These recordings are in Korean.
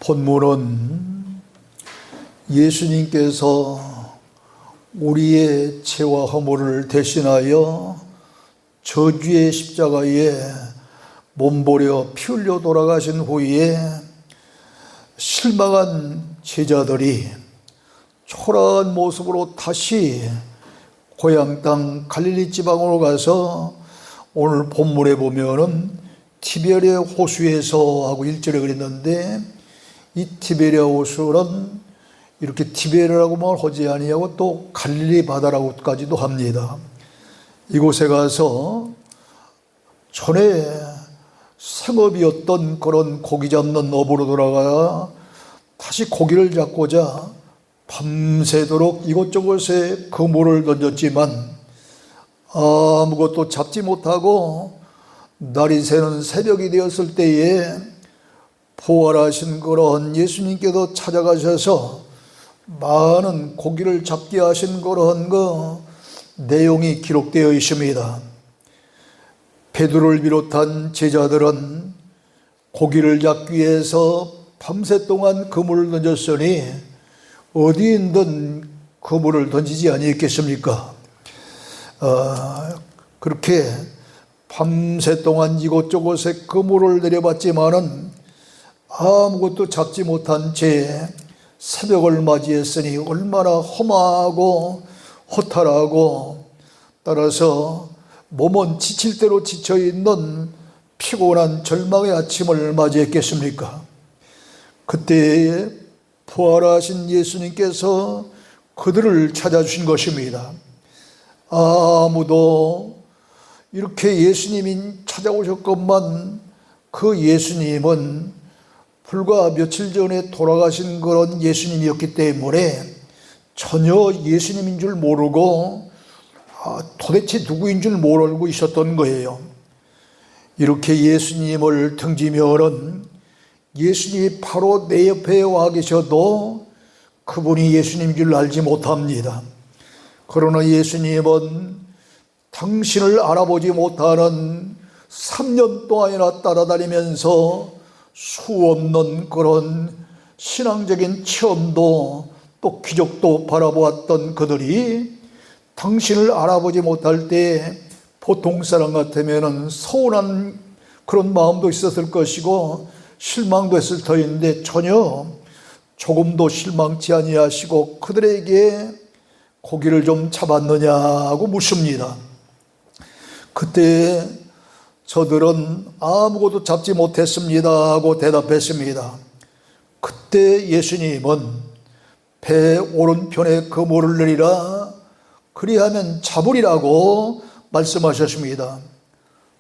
본문은 예수님께서 우리의 죄와 허물을 대신하여 저주의 십자가에 몸버려 피 흘려 돌아가신 후에 실망한 제자들이 초라한 모습으로 다시 고향 땅 갈릴리 지방으로 가서 오늘 본문에 보면은 티베리아 호수에서 하고 1절에 그랬는데, 이 티베리아 호수는 이렇게 티베리아라고만 하지 아니하고 또 갈릴리 바다라고까지도 합니다. 이곳에 가서 전에 생업이었던 그런 고기 잡는 업으로 돌아가 다시 고기를 잡고자 밤새도록 이곳저곳에 그물을 던졌지만 아무것도 잡지 못하고 날이 새는 새벽이 되었을 때에 부활하신 그런 예수님께서 찾아가셔서 많은 고기를 잡게 하신 그런 내용이 기록되어 있습니다. 베드로를 비롯한 제자들은 고기를 잡기 위해서 밤새 동안 그물을 던졌으니 어디에 있는 그물을 던지지 아니했겠습니까? 그렇게 밤새 동안 이곳저곳에 그물을 내려봤지만은 아무것도 잡지 못한 채 새벽을 맞이했으니 얼마나 험하고 허탈하고, 따라서 몸은 지칠 대로 지쳐있는 피곤한 절망의 아침을 맞이했겠습니까? 그때 부활하신 예수님께서 그들을 찾아주신 것입니다. 아무도 이렇게 예수님이 찾아오셨건만 그 예수님은 불과 며칠 전에 돌아가신 그런 예수님이었기 때문에 전혀 예수님인 줄 모르고 도대체 누구인 줄 모르고 있었던 거예요. 이렇게 예수님을 등지면은 예수님이 바로 내 옆에 와 계셔도 그분이 예수님인 줄 알지 못합니다. 그러나 예수님은 당신을 알아보지 못하는 3년 동안이나 따라다니면서 수없는 그런 신앙적인 체험도 또 기적도 바라보았던 그들이 당신을 알아보지 못할 때 보통 사람 같으면 서운한 그런 마음도 있었을 것이고 실망도 했을 터인데 전혀 조금도 실망치 아니하시고 그들에게 고기를 좀 잡았느냐고 묻습니다. 그때 저들은 아무것도 잡지 못했습니다 하고 대답했습니다. 그때 예수님은 배 오른편에 그물을 내리라 그리하면 잡으리라고 말씀하셨습니다.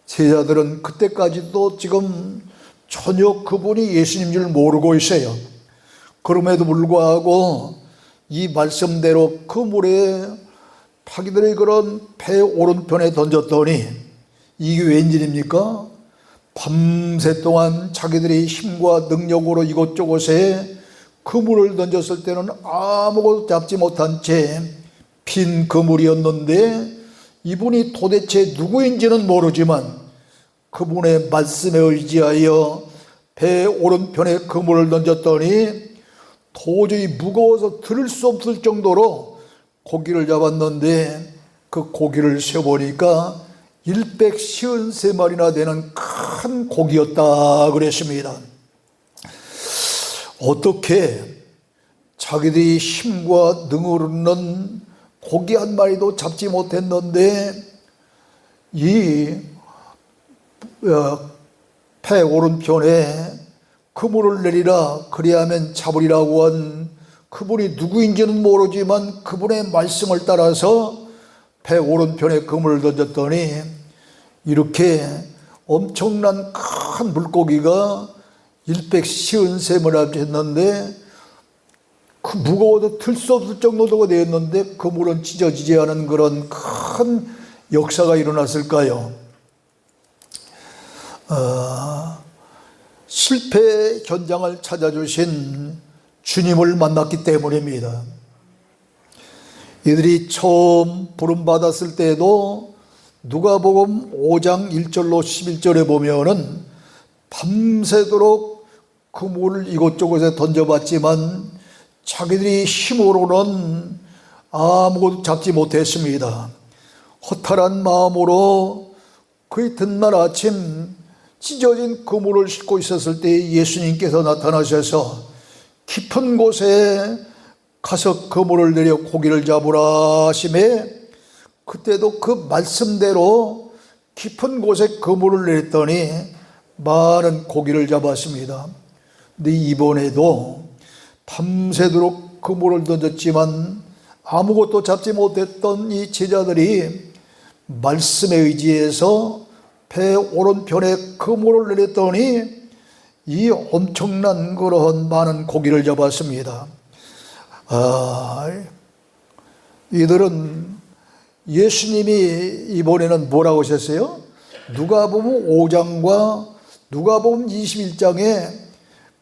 제자들은 그때까지도 지금 전혀 그분이 예수님인 줄 모르고 있어요. 그럼에도 불구하고 이 말씀대로 그물에 자기들의 그런 배 오른편에 던졌더니 이게 웬일입니까? 밤새 동안 자기들의 힘과 능력으로 이곳저곳에 그물을 던졌을 때는 아무것도 잡지 못한 채 빈 그물이었는데 이분이 도대체 누구인지는 모르지만 그분의 말씀에 의지하여 배 오른편에 그물을 던졌더니 도저히 무거워서 들을 수 없을 정도로 고기를 잡았는데 그 고기를 세어보니까 153마리나 되는 큰 고기였다 그랬습니다. 어떻게 자기들이 힘과 능으로는 고기 한 마리도 잡지 못했는데 이 배 오른편에 그물을 내리라 그리하면 잡으리라고 한 그분이 누구인지는 모르지만 그분의 말씀을 따라서 배 오른편에 그물을 던졌더니 이렇게 엄청난 큰 물고기가 153마리나 됐는데 그 무거워도 들 수 없을 정도가 되었는데 그물은 찢어지지 않은 그런 큰 역사가 일어났을까요? 실패 현장을 찾아주신 주님을 만났기 때문입니다. 이들이 처음 부름받았을 때도 누가복음 5장 1절로 11절에 보면은 밤새도록 그물을 이곳저곳에 던져봤지만 자기들이 힘으로는 아무것도 잡지 못했습니다. 허탈한 마음으로 그 이튿날 아침 찢어진 그물을 싣고 있었을 때 예수님께서 나타나셔서 깊은 곳에 가서 그물을 내려 고기를 잡으라 하심에, 그때도 그 말씀대로 깊은 곳에 그물을 내렸더니 많은 고기를 잡았습니다. 근데 이번에도 밤새도록 그물을 던졌지만 아무것도 잡지 못했던 이 제자들이 말씀에 의지해서 배 오른편에 그물을 내렸더니 이 엄청난 그런 많은 고기를 잡았습니다. 이들은 예수님이 이번에는 뭐라고 하셨어요? 누가복음 5장과 누가복음 21장에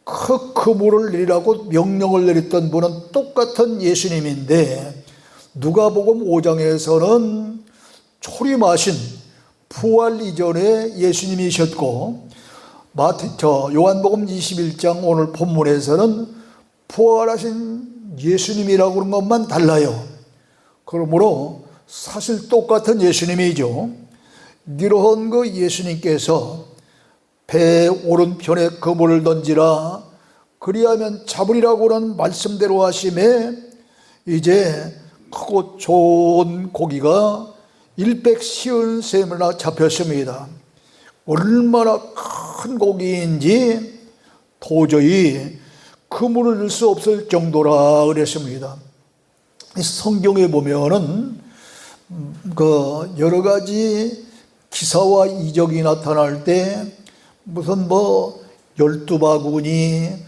그 그물을 내리라고 명령을 내렸던 분은 똑같은 예수님인데, 누가복음 5장에서는 초림하신 부활 이전에 예수님이셨고, 요한복음 21장 오늘 본문에서는 부활하신 예수님이라고 그런 것만 달라요. 그러므로 사실 똑같은 예수님이죠. 이러한 그 예수님께서 배 오른편에 그물을 던지라 그리하면 잡으리라고 하는 말씀대로 하심에 이제 크고 좋은 고기가 153마리나 잡혔습니다. 얼마나 큰 고기인지 도저히 그물을 넣을 수 없을 정도라 그랬습니다. 성경에 보면은 그 여러 가지 기사와 이적이 나타날 때 무슨 12바구니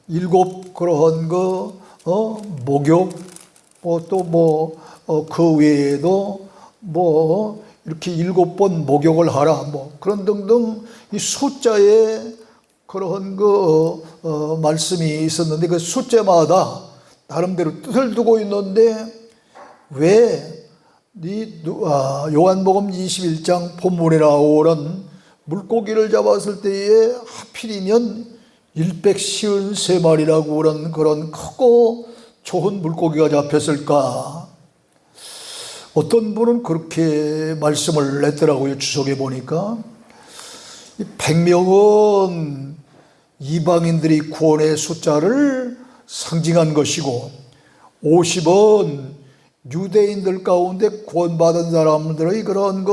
일곱 그러한 목욕 그 외에도 이렇게 7번 목욕을 하라 그런 등등 이 숫자에 그러한 말씀이 있었는데, 그 숫자마다 나름대로 뜻을 두고 있는데 왜 요한복음 21장 본문에 나오는 물고기를 잡았을 때에 하필이면 153마리라고 하는 그런 크고 좋은 물고기가 잡혔을까? 어떤 분은 그렇게 말씀을 냈더라고요. 주석에 보니까 100명은 이방인들이 구원의 숫자를 상징한 것이고 50은 유대인들 가운데 구원받은 사람들의 그런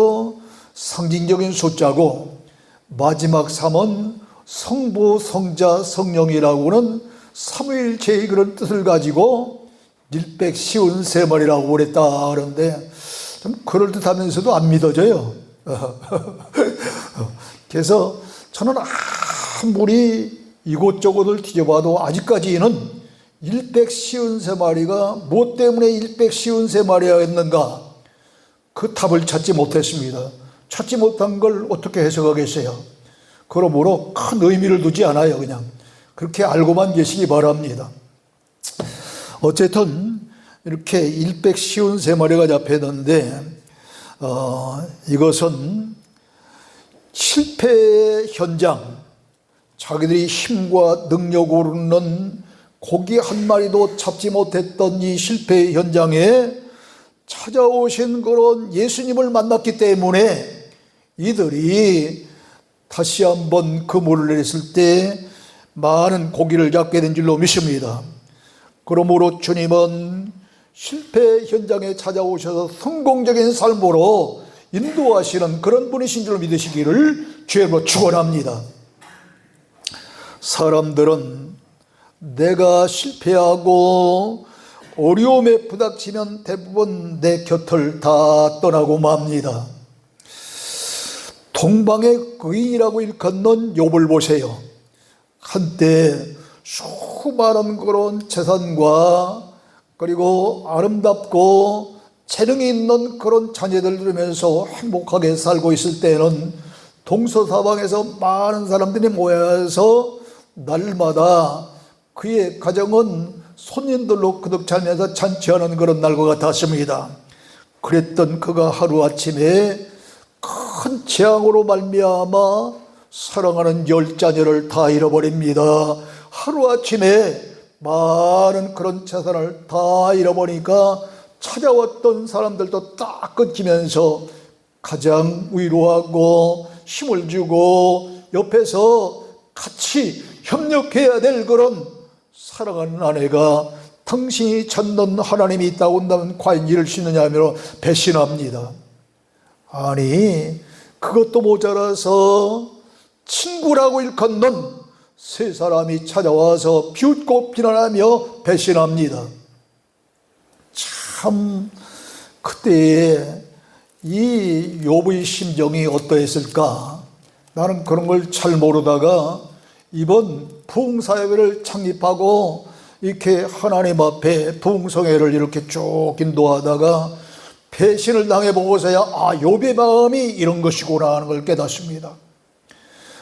상징적인 숫자고, 마지막 3은 성부, 성자, 성령이라고는 삼위일체의 그런 뜻을 가지고 153마리라고 그랬다 그러는데 좀 그럴듯하면서도 안 믿어져요. 그래서 저는 아무리 이곳저곳을 뒤져봐도 아직까지는 153마리가 무엇 때문에 153마리였는가 그 답을 찾지 못했습니다. 찾지 못한 걸 어떻게 해석하겠어요? 그러므로 큰 의미를 두지 않아요. 그냥 그렇게 알고만 계시기 바랍니다. 어쨌든 이렇게 153마리가 잡혔는데 이것은 실패의 현장, 자기들이 힘과 능력으로는 고기 한 마리도 잡지 못했던 이 실패의 현장에 찾아오신 그런 예수님을 만났기 때문에 이들이 다시 한번 그물을 내렸을 때 많은 고기를 잡게 된 줄로 믿습니다. 그러므로 주님은 실패 현장에 찾아오셔서 성공적인 삶으로 인도하시는 그런 분이신 줄 믿으시기를 주의로 축원합니다. 사람들은 내가 실패하고 어려움에 부닥치면 대부분 내 곁을 다 떠나고 맙니다. 동방의 거인이라고 일컫는 욥을 보세요. 한때 수많은 그런 재산과 그리고 아름답고 재능이 있는 그런 자녀들 들으면서 행복하게 살고 있을 때는 동서사방에서 많은 사람들이 모여서 날마다 그의 가정은 손님들로 그득 차면서 잔치하는 그런 날과 같았습니다. 그랬던 그가 하루아침에 큰 재앙으로 말미암아 사랑하는 10자녀를 다 잃어버립니다. 하루아침에 많은 그런 재산을 다 잃어버리니까 찾아왔던 사람들도 딱 끊기면서 가장 위로하고 힘을 주고 옆에서 같이 협력해야 될 그런 사랑하는 아내가 당신이 찾는 하나님이 있다고 한다면 과연 이럴 수 있느냐 하며 배신합니다. 아니, 그것도 모자라서 친구라고 일컫는 세 사람이 찾아와서 비웃고 비난하며 배신합니다. 참 그때의 이 욥의 심정이 어떠했을까? 나는 그런 걸 잘 모르다가 이번 부흥사회를 창립하고 이렇게 하나님 앞에 부흥성회를 이렇게 쭉 인도하다가 배신을 당해보고서야 욥의 마음이 이런 것이구나 하는 걸 깨닫습니다.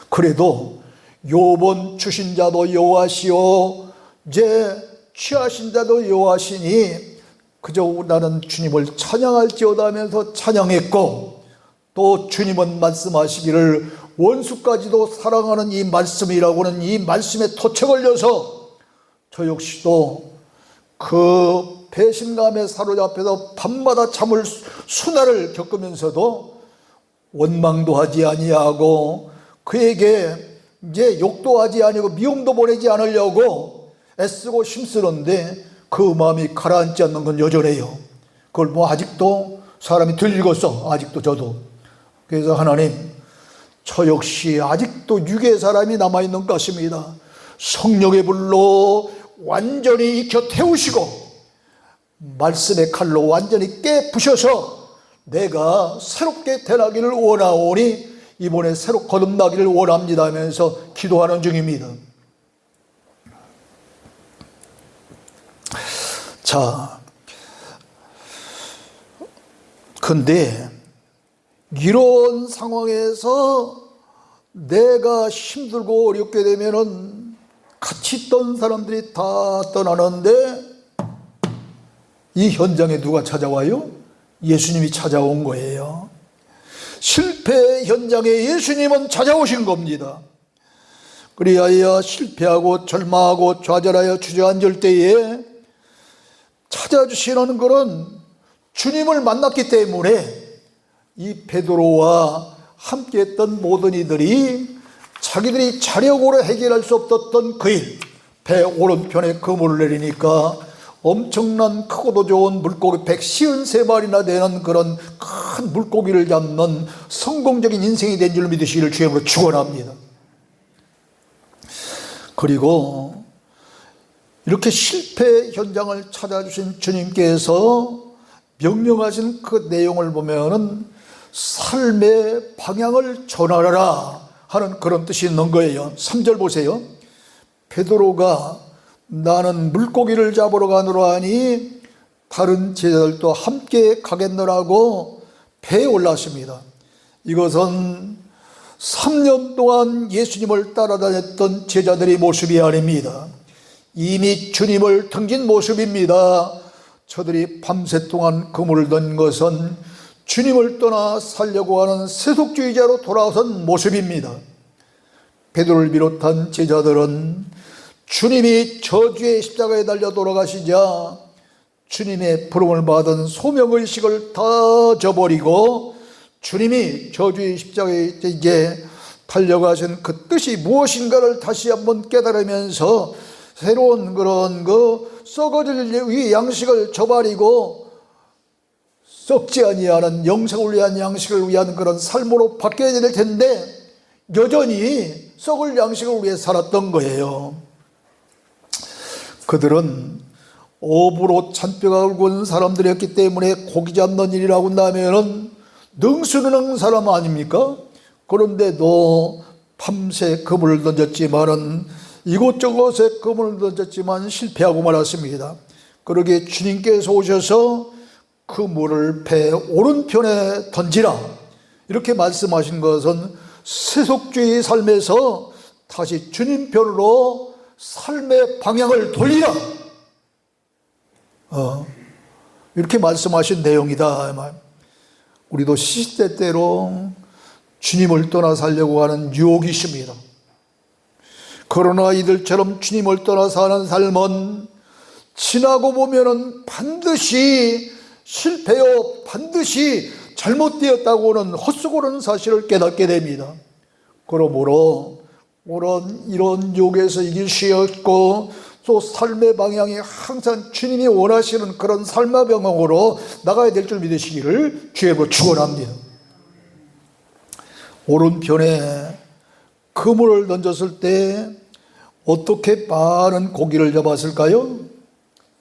그래도 욥은 주신 자도 여호와시오 이제 취하신 자도 여호와시니 그저 나는 주님을 찬양할지어다 하면서 찬양했고, 또 주님은 말씀하시기를 원수까지도 사랑하는 이 말씀이라고는 이 말씀에 토체 걸려서 저 역시도 그 배신감에 사로잡혀서 밤마다 잠을 수나를 겪으면서도 원망도 하지 아니하고 그에게 이제 욕도 하지 아니고 미움도 보내지 않으려고 애쓰고 힘쓰는데 그 마음이 가라앉지 않는 건 여전해요. 그걸 뭐 아직도 사람이 덜 읽었어. 아직도 저도. 그래서 하나님, 저 역시 아직도 육의 사람이 남아있는 것 같습니다. 성령의 불로 완전히 익혀 태우시고 말씀의 칼로 완전히 깨부셔서 내가 새롭게 태어나기를 원하오니 이번에 새로 거듭나기를 원합니다 하면서 기도하는 중입니다. 자, 근데 이런 상황에서 내가 힘들고 어렵게 되면은 같이 있던 사람들이 다 떠나는데 이 현장에 누가 찾아와요? 예수님이 찾아온 거예요. 실패 현장에 예수님은 찾아오신 겁니다. 그리하여 실패하고 절망하고 좌절하여 주저앉을 때에 찾아주시는 것은 주님을 만났기 때문에 이 베드로와 함께했던 모든 이들이 자기들이 자력으로 해결할 수 없었던 그 일, 배 오른편에 그물을 내리니까 엄청난 크고도 좋은 물고기 153마리나 되는 그런 큰 물고기를 잡는 성공적인 인생이 된 줄 믿으시기를 주님으로 축원합니다. 그리고 이렇게 실패 현장을 찾아주신 주님께서 명령하신 그 내용을 보면은 삶의 방향을 전하라 하는 그런 뜻이 있는 거예요. 3절 보세요. 베드로가 나는 물고기를 잡으러 가노라 하니 다른 제자들도 함께 가겠노라고 배에 올랐습니다. 이것은 3년 동안 예수님을 따라다녔던 제자들의 모습이 아닙니다. 이미 주님을 등진 모습입니다. 저들이 밤새 동안 그물을 던 것은 주님을 떠나 살려고 하는 세속주의자로 돌아선 모습입니다. 베드로를 비롯한 제자들은 주님이 저주의 십자가에 달려 돌아가시자 주님의 부름을 받은 소명의식을 다 저버리고 주님이 저주의 십자가에 이제 달려가신 그 뜻이 무엇인가를 다시 한번 깨달으면서 새로운 그런 썩어질 위 양식을 저버리고 썩지 아니하는 영생을 위한 양식을 위한 그런 삶으로 바뀌어야 될 텐데 여전히 썩을 양식을 위해 살았던 거예요. 그들은 업으로 잔뼈가 굵은 사람들이었기 때문에 고기 잡는 일이라고 한다면 능수능한 사람 아닙니까? 그런데도 밤새 그물을 던졌지만은 이곳저곳에 그물을 던졌지만 실패하고 말았습니다. 그러기에 주님께서 오셔서 그 물을 배 오른편에 던지라 이렇게 말씀하신 것은 세속주의 삶에서 다시 주님 편으로 삶의 방향을 돌리라 이렇게 말씀하신 내용이다. 우리도 시시때때로 주님을 떠나 살려고 하는 유혹이 있습니다. 그러나 이들처럼 주님을 떠나 사는 삶은 지나고 보면은 반드시 실패요, 반드시 잘못되었다고는 헛수고라는 사실을 깨닫게 됩니다. 그러므로 이런 유혹에서 이길 수 없고 또 삶의 방향이 항상 주님이 원하시는 그런 삶의 방향으로 나가야 될 줄 믿으시기를 주의 이름으로 축원합니다. 오른편에 그물을 던졌을 때 어떻게 많은 고기를 잡았을까요?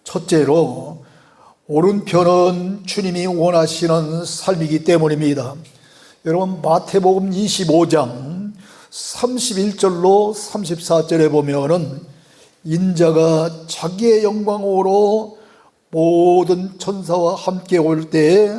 첫째로 오른편은 주님이 원하시는 삶이기 때문입니다. 여러분 마태복음 25장 31절로 34절에 보면은 인자가 자기의 영광으로 모든 천사와 함께 올 때에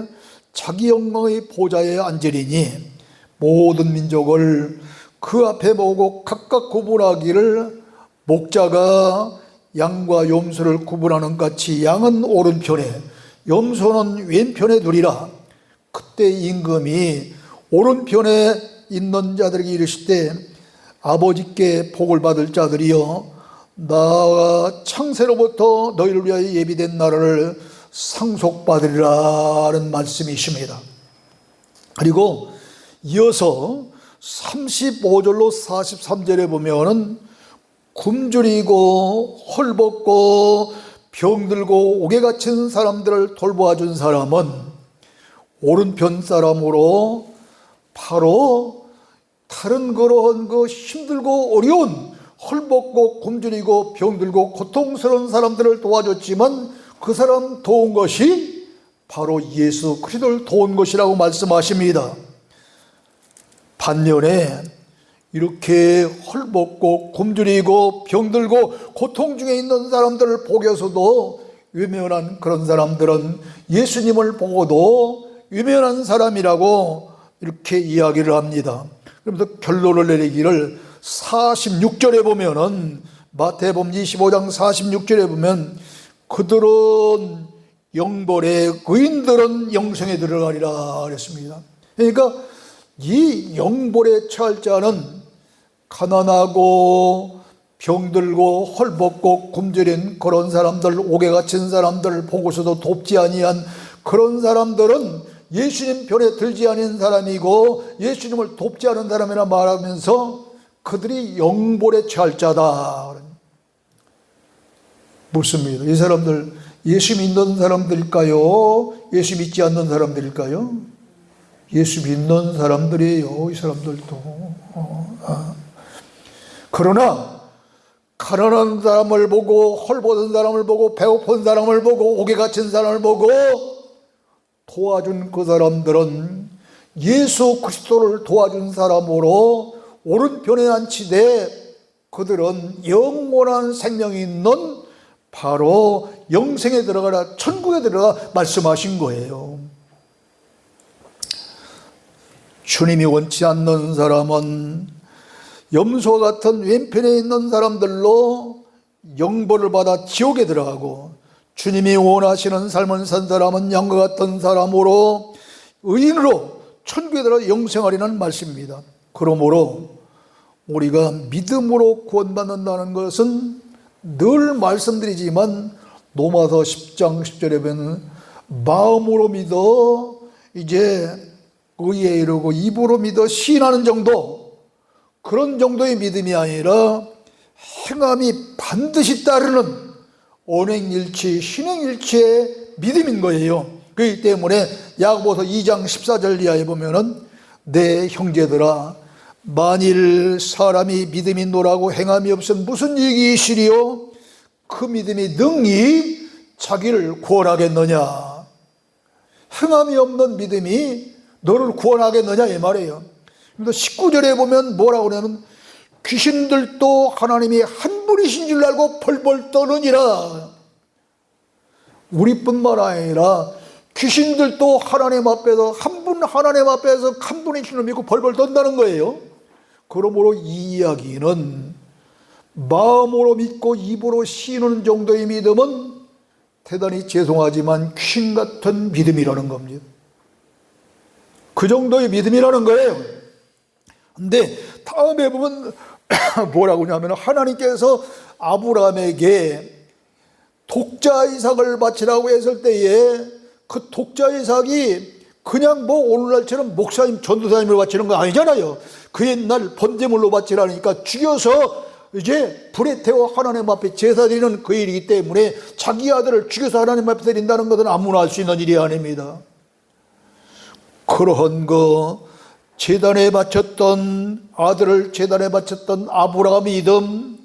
자기 영광의 보좌에 앉으리니 모든 민족을 그 앞에 모으고 각각 구분하기를 목자가 양과 염소를 구분하는 같이 양은 오른편에 염소는 왼편에 두리라. 그때 임금이 오른편에 있는 자들에게 이르시되 아버지께 복을 받을 자들이여 나와 창세로부터 너희를 위하여 예비된 나라를 상속받으리라는 말씀이십니다. 그리고 이어서 35절로 43절에 보면은 굶주리고 헐벗고 병들고 옥에 갇힌 사람들을 돌보아준 사람은 오른편 사람으로 바로 다른 그런 힘들고 어려운 헐벗고 굶주리고 병들고 고통스러운 사람들을 도와줬지만 그 사람 도운 것이 바로 예수 그리스도를 도운 것이라고 말씀하십니다. 반면에 이렇게 헐벗고 굶주리고 병들고 고통 중에 있는 사람들을 보고서도 외면한 그런 사람들은 예수님을 보고도 외면한 사람이라고 이렇게 이야기를 합니다. 그러면서 결론을 내리기를 46절에 보면은 마태복음 25장 46절에 보면 그들은 영벌에 의인들은 영생에 들어가리라 그랬습니다. 그러니까 이 영벌에 처할 자는 가난하고 병들고 헐벗고 굶주린 그런 사람들, 옥에 갇힌 사람들을 보고서도 돕지 아니한 그런 사람들은 예수님 편에 들지 않은 사람이고 예수님을 돕지 않은 사람이라 말하면서 그들이 영벌에 처할 자다. 묻습니다. 이 사람들 예수 믿는 사람들일까요? 예수 믿지 않는 사람들일까요? 예수 믿는 사람들이에요. 이 사람들도. 그러나 가난한 사람을 보고 헐벗은 사람을 보고 배고픈 사람을 보고 옥에 갇힌 사람을 보고 도와준 그 사람들은 예수 그리스도를 도와준 사람으로 오른편에 앉히되 그들은 영원한 생명이 있는 바로 영생에 들어가라 천국에 들어가 말씀하신 거예요. 주님이 원치 않는 사람은 염소와 같은 왼편에 있는 사람들로 영벌을 받아 지옥에 들어가고 주님이 원하시는 삶을 산 사람은 양과 같은 사람으로 의인으로 천국에 들어가 영생하리라는 말씀입니다. 그러므로 우리가 믿음으로 구원받는다는 것은 늘 말씀드리지만 로마서 10장 10절에 보면 마음으로 믿어 이제 의에 이르고 입으로 믿어 시인하는 정도, 그런 정도의 믿음이 아니라 행함이 반드시 따르는 언행일치, 신행일치의 믿음인 거예요. 그렇기 때문에 야고보서 2장 14절 이하에 보면은 내 형제들아 만일 사람이 믿음이 노라고 행함이 없으면 무슨 이익이 있으리요? 그 믿음이 능히 자기를 구원하겠느냐? 행함이 없는 믿음이 너를 구원하겠느냐 이 말이에요. 19절에 보면 뭐라고 그러냐면 귀신들도 하나님이 한 분이신 줄 알고 벌벌 떠느니라. 우리뿐만 아니라 귀신들도 하나님 앞에서 하나님 앞에서 한 분이신 줄 믿고 벌벌 떤다는 거예요. 그러므로 이 이야기는 마음으로 믿고 입으로 시인하는 정도의 믿음은 대단히 죄송하지만 귀신 같은 믿음이라는 겁니다. 그 정도의 믿음이라는 거예요. 근데 다음에 보면 뭐라고 하냐면 하나님께서 아브라함에게 독자 이삭을 바치라고 했을 때에 그 독자 이삭이 그냥 뭐 오늘날처럼 목사님 전도사님을 바치는 거 아니잖아요. 그 옛날 번제물로 바치라니까 죽여서 이제 불에 태워 하나님 앞에 제사 드리는 그 일이기 때문에 자기 아들을 죽여서 하나님 앞에 드린다는 것은 아무나 할 수 있는 일이 아닙니다. 그러한 거 제단에 바쳤던 아들을 제단에 바쳤던 아브라함의 믿음,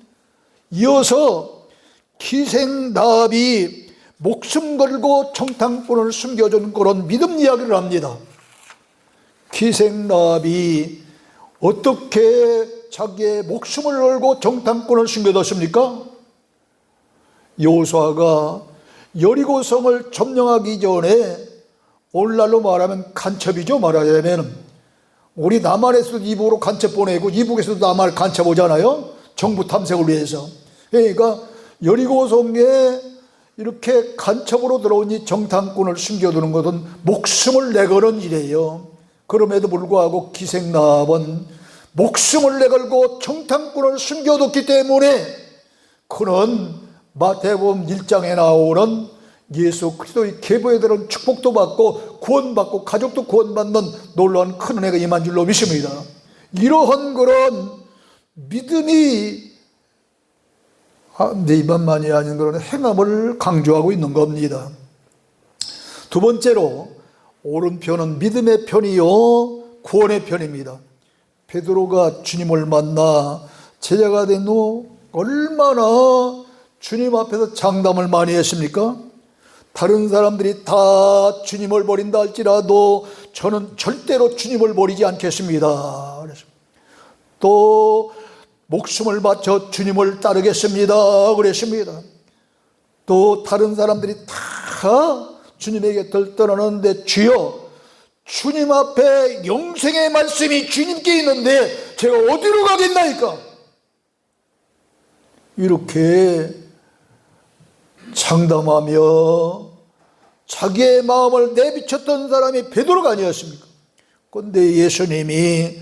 이어서 기생나합이 목숨 걸고 정탐꾼을 숨겨준 그런 믿음 이야기를 합니다. 기생나합이 어떻게 자기의 목숨을 걸고 정탐꾼을 숨겨뒀습니까? 여호수아가 여리고성을 점령하기 전에 오늘날로 말하면 간첩이죠. 말하자면 우리 남한에서도 이북으로 간첩 보내고 이북에서도 남한을 간첩 오잖아요. 정부 탐색을 위해서. 그러니까 여리고성에 이렇게 간첩으로 들어온 이 정탐꾼을 숨겨두는 것은 목숨을 내거는 일이에요. 그럼에도 불구하고 기생나합은 목숨을 내걸고 정탐꾼을 숨겨뒀기 때문에 그는 마태복음 1장에 나오는 예수 그리스도의 계보에 들은 축복도 받고 구원받고 가족도 구원받는 놀라운 큰 은혜가 임한 줄로 믿습니다. 이러한 그런 믿음이 내 입만이 아닌 그런 행함을 강조하고 있는 겁니다. 두 번째로 오른편은 믿음의 편이요 구원의 편입니다. 베드로가 주님을 만나 제자가 된 후 얼마나 주님 앞에서 장담을 많이 했습니까? 다른 사람들이 다 주님을 버린다 할지라도 저는 절대로 주님을 버리지 않겠습니다. 또 목숨을 바쳐 주님을 따르겠습니다. 그랬습니다. 또 다른 사람들이 다 주님에게 떠나는데 주여 주님 앞에 영생의 말씀이 주님께 있는데 제가 어디로 가겠나이까? 이렇게 장담하며 자기의 마음을 내비쳤던 사람이 베드로가 아니었습니까? 그런데 예수님이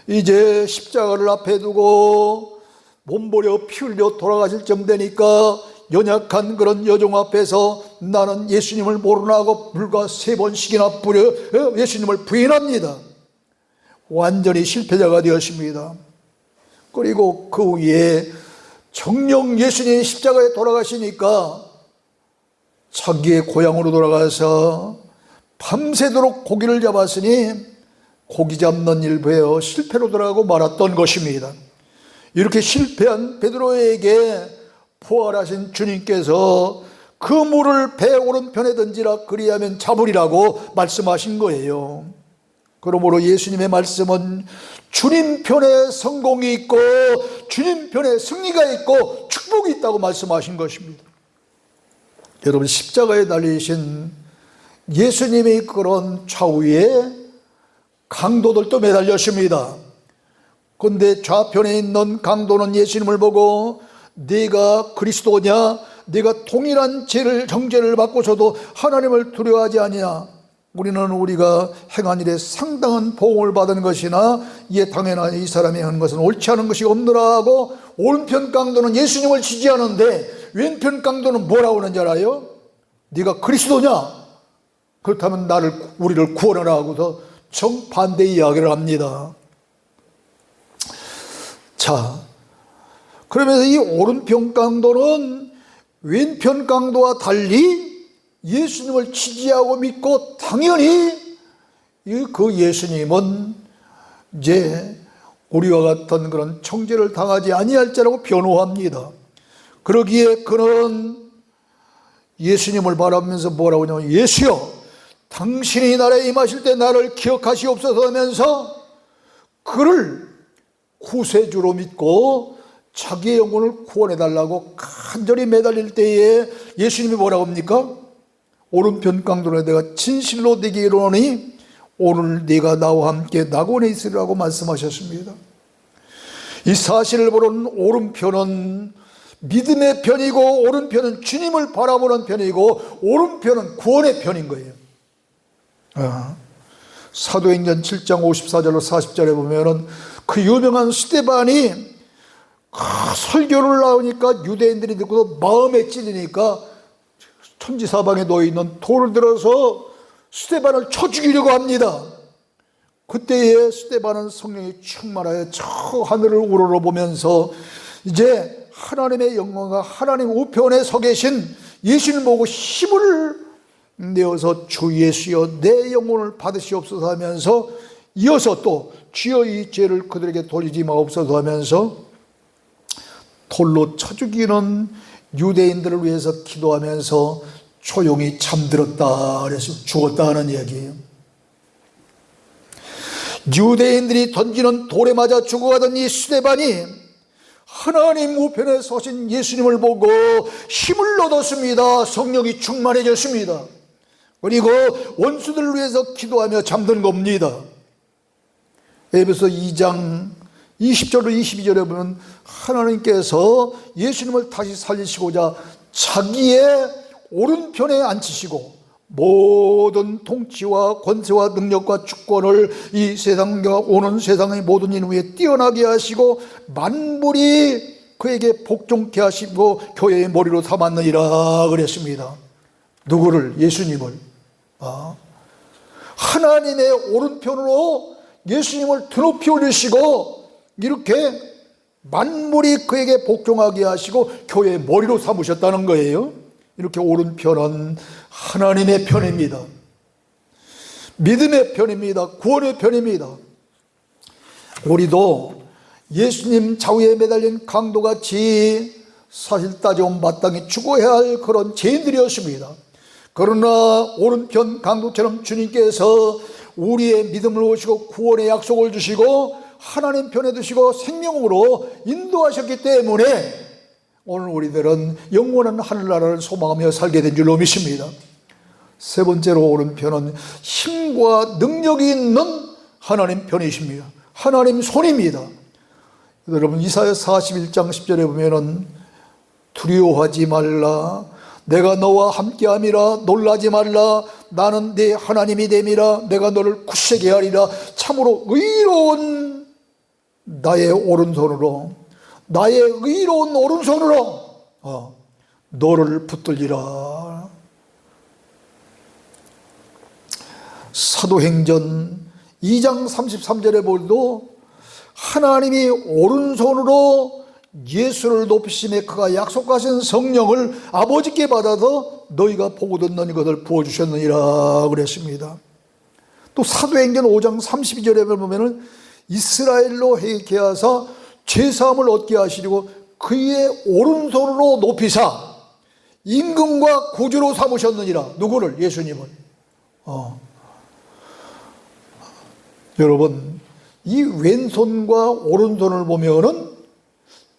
이제 십자가를 앞에 두고 몸부려 피 흘려 돌아가실 점 되니까 연약한 그런 여종 앞에서 나는 예수님을 모르나 하고 불과 3번씩이나 예수님을 부인합니다. 완전히 실패자가 되었습니다. 그리고 그 후에 정녕 예수님이 십자가에 돌아가시니까 자기의 고향으로 돌아가서 밤새도록 고기를 잡았으니 고기 잡는 일부에 실패로 돌아가고 말았던 것입니다. 이렇게 실패한 베드로에게 부활하신 주님께서 그 물을 배 오른편에 던지라 그리하면 잡으리라고 말씀하신 거예요. 그러므로 예수님의 말씀은 주님 편에 성공이 있고 주님 편에 승리가 있고 축복이 있다고 말씀하신 것입니다. 여러분 십자가에 달리신 예수님의 그런 좌우에 강도들도 매달렸습니다. 그런데 좌편에 있는 강도는 예수님을 보고 네가 그리스도냐? 네가 동일한 정죄를 받고서도 하나님을 두려워하지 아니냐? 우리는 우리가 행한 일에 상당한 보응을 받은 것이나 이에 당연한 이 사람이 하는 것은 옳지 않은 것이 없느라 하고 오른편 강도는 예수님을 지지하는데 왼편 강도는 뭐라고 하는지 알아요? 네가 그리스도냐? 그렇다면 우리를 구원하라 하고서 정반대 이야기를 합니다. 자, 그러면서 이 오른편 강도는 왼편 강도와 달리 예수님을 지지하고 믿고 당연히 그 예수님은 이제 우리와 같은 그런 정죄를 당하지 아니할 자라고 변호합니다. 그러기에 그는 예수님을 바라보면서 뭐라고 하냐면 예수여 당신이 나라에 임하실 때 나를 기억하시옵소서 하면서 그를 구세주로 믿고 자기의 영혼을 구원해달라고 간절히 매달릴 때에 예수님이 뭐라고 합니까? 오른편 강도로 내가 진실로 네게 이르노니 오늘 네가 나와 함께 낙원에 있으리라고 말씀하셨습니다. 이 사실을 보는 오른편은 믿음의 편이고 오른편은 주님을 바라보는 편이고 오른편은 구원의 편인 거예요. 사도행전 7장 54절로 40절에 보면은 그 유명한 스데반이 설교를 나오니까 유대인들이 듣고 마음에 찔리니까 천지사방에 놓여있는 돌을 들어서 스데반을 쳐 죽이려고 합니다. 그때에 스데반은 성령이 충만하여 저 하늘을 우러러보면서 이제 하나님의 영광과 하나님 우편에 서 계신 예수를 보고 힘을 내어서 주 예수여 내 영혼을 받으시옵소서 하면서 이어서 또 주여 이 죄를 그들에게 돌리지 마옵소서 하면서 돌로 쳐 죽이는 유대인들을 위해서 기도하면서 조용히 잠들었다 그래서 죽었다 하는 이야기예요. 유대인들이 던지는 돌에 맞아 죽어가던 이 스데반이 하나님 우편에 서신 예수님을 보고 힘을 얻었습니다. 성령이 충만해졌습니다. 그리고 원수들을 위해서 기도하며 잠든 겁니다. 에베소 2장 20절로 22절에 보면 하나님께서 예수님을 다시 살리시고자 자기의 오른편에 앉히시고 모든 통치와 권세와 능력과 주권을 이 세상과 오는 세상의 모든 인 위에 뛰어나게 하시고 만물이 그에게 복종케 하시고 교회의 머리로 삼았느니라 그랬습니다. 누구를? 예수님을. 하나님의 오른편으로 예수님을 드높이 올리시고 이렇게 만물이 그에게 복종하게 하시고 교회의 머리로 삼으셨다는 거예요. 이렇게 오른편은 하나님의 편입니다. 믿음의 편입니다. 구원의 편입니다. 우리도 예수님 좌우에 매달린 강도같이 사실 따져보면 마땅히 죽어야 할 그런 죄인들이었습니다. 그러나 오른편 강도처럼 주님께서 우리의 믿음을 오시고 구원의 약속을 주시고 하나님 편에 두시고 생명으로 인도하셨기 때문에 오늘 우리들은 영원한 하늘나라를 소망하며 살게 된 줄로 믿습니다. 세 번째로 오른편은 힘과 능력이 있는 하나님 편이십니다. 하나님 손입니다. 여러분 이사야 41장 10절에 보면은 두려워하지 말라 내가 너와 함께함이라 놀라지 말라 나는 네 하나님이 됨이라 내가 너를 굳세게 하리라 참으로 의로운 나의 오른손으로 나의 의로운 오른손으로 너를 붙들리라. 사도행전 2장 33절에 보도 하나님이 오른손으로 예수를 높이심에 그가 약속하신 성령을 아버지께 받아서 너희가 보고 듣는 것을 부어주셨느니라 그랬습니다. 또 사도행전 5장 32절에 보면은 이스라엘로 회개케 하사 죄사함을 얻게 하시려고 그의 오른손으로 높이사 임금과 구주로 삼으셨느니라. 누구를? 예수님을. 여러분 이 왼손과 오른손을 보면은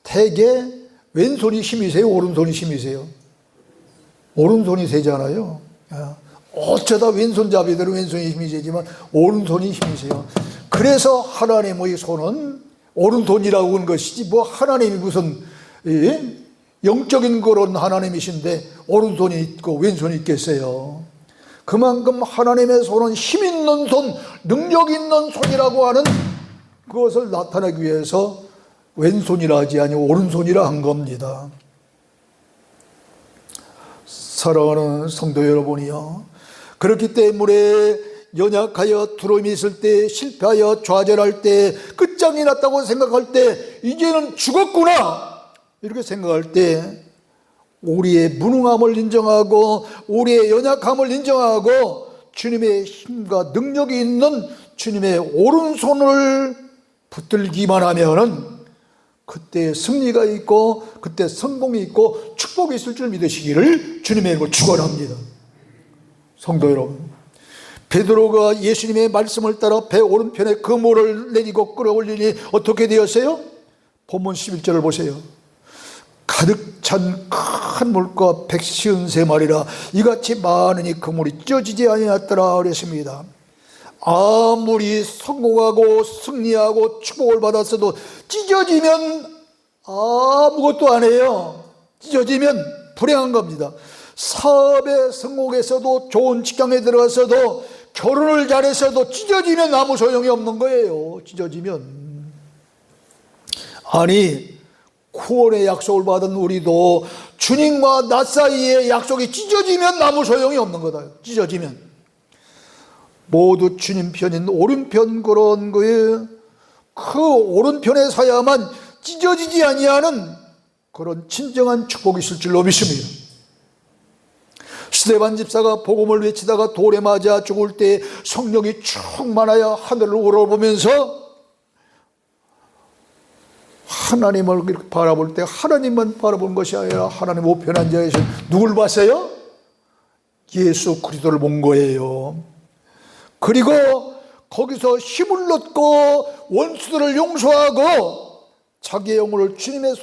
대개 왼손이 힘이 세요? 오른손이 힘이 세요? 오른손이 세잖아요. 어쩌다 왼손잡이들은 왼손이 힘이 세지만 오른손이 힘이 세요. 그래서 하나님의 손은 오른손이라고 하는 것이지 뭐 하나님이 무슨 영적인 그런 하나님이신데 오른손이 있고 왼손이 있겠어요. 그만큼 하나님의 손은 힘 있는 손, 능력 있는 손이라고 하는 그것을 나타내기 위해서 왼손이라 하지 아니고 오른손이라 한 겁니다. 사랑하는 성도 여러분이요, 그렇기 때문에 연약하여 두려움이 있을 때, 실패하여 좌절할 때, 끝장이 났다고 생각할 때, 이제는 죽었구나 이렇게 생각할 때 우리의 무능함을 인정하고 우리의 연약함을 인정하고 주님의 힘과 능력이 있는 주님의 오른손을 붙들기만 하면은 그때 승리가 있고 그때 성공이 있고 축복이 있을 줄 믿으시기를 주님의 이름으로 축원합니다. 성도 여러분, 베드로가 예수님의 말씀을 따라 배 오른편에 그물을 내리고 끌어올리니 어떻게 되었어요? 본문 11절을 보세요. 가득 찬 큰 물과 153마리라 이같이 많으니 그물이 찢어지지 아니하더라 그랬습니다. 아무리 성공하고 승리하고 축복을 받았어도 찢어지면 아무것도 안 해요. 찢어지면 불행한 겁니다. 사업에 성공했어도 좋은 직장에 들어갔어도 결혼을 잘했어도 찢어지면 아무 소용이 없는 거예요. 찢어지면. 아니, 구원의 약속을 받은 우리도 주님과 나 사이에 약속이 찢어지면 아무 소용이 없는 거다. 찢어지면 모두 주님 편인 오른편 그런 거에 그 오른편에 서야만 찢어지지 아니하는 그런 진정한 축복이 있을 줄로 믿습니다. 스데반 집사가 복음을 외치다가 돌에 맞아 죽을 때 성령이 충만하여 하늘을 우러보면서 하나님을 이렇게 바라볼 때 하나님만 바라본 것이 아니라 하나님 우편 앉아 계신 누굴 봤어요? 예수 그리스도를 본 거예요. 그리고 거기서 힘을 얻고 원수들을 용서하고 자기의 영혼을 주님의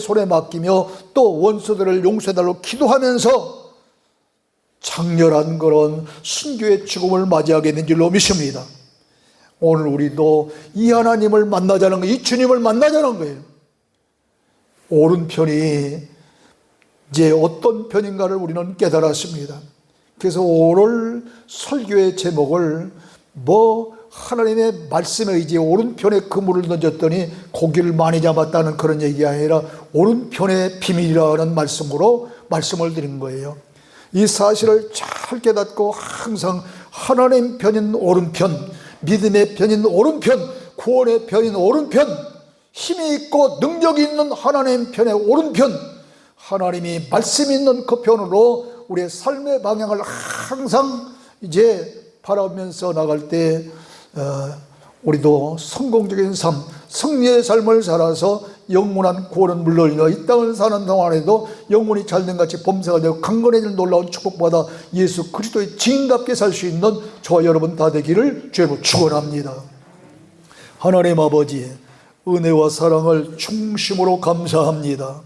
손에 맡기며 또 원수들을 용서해달라고 기도하면서 장렬한 그런 순교의 죽음을 맞이하게 된 줄로 믿습니다. 오늘 우리도 이 하나님을 만나자는 거예요. 이 주님을 만나자는 거예요. 오른편이 이제 어떤 편인가를 우리는 깨달았습니다. 그래서 오늘 설교의 제목을 하나님의 말씀에 의지해 오른편에 그물을 던졌더니 고기를 많이 잡았다는 그런 얘기가 아니라 오른편의 비밀이라는 말씀으로 말씀을 드린 거예요. 이 사실을 잘 깨닫고 항상 하나님 편인 오른편, 믿음의 편인 오른편, 구원의 편인 오른편, 힘이 있고 능력이 있는 하나님 편의 오른편, 하나님이 말씀이 있는 그 편으로 우리의 삶의 방향을 항상 이제 바라면서 나갈 때 우리도 성공적인 삶, 승리의 삶을 살아서 영원한 구원은 물론이나 이 땅을 사는 동안에도 영혼이 잘된 같이 범사가 되고 강건해질 놀라운 축복받아 예수 그리스도의 증인답게 살 수 있는 저와 여러분 다 되기를 주로 축원합니다. 하나님 아버지 은혜와 사랑을 중심으로 감사합니다.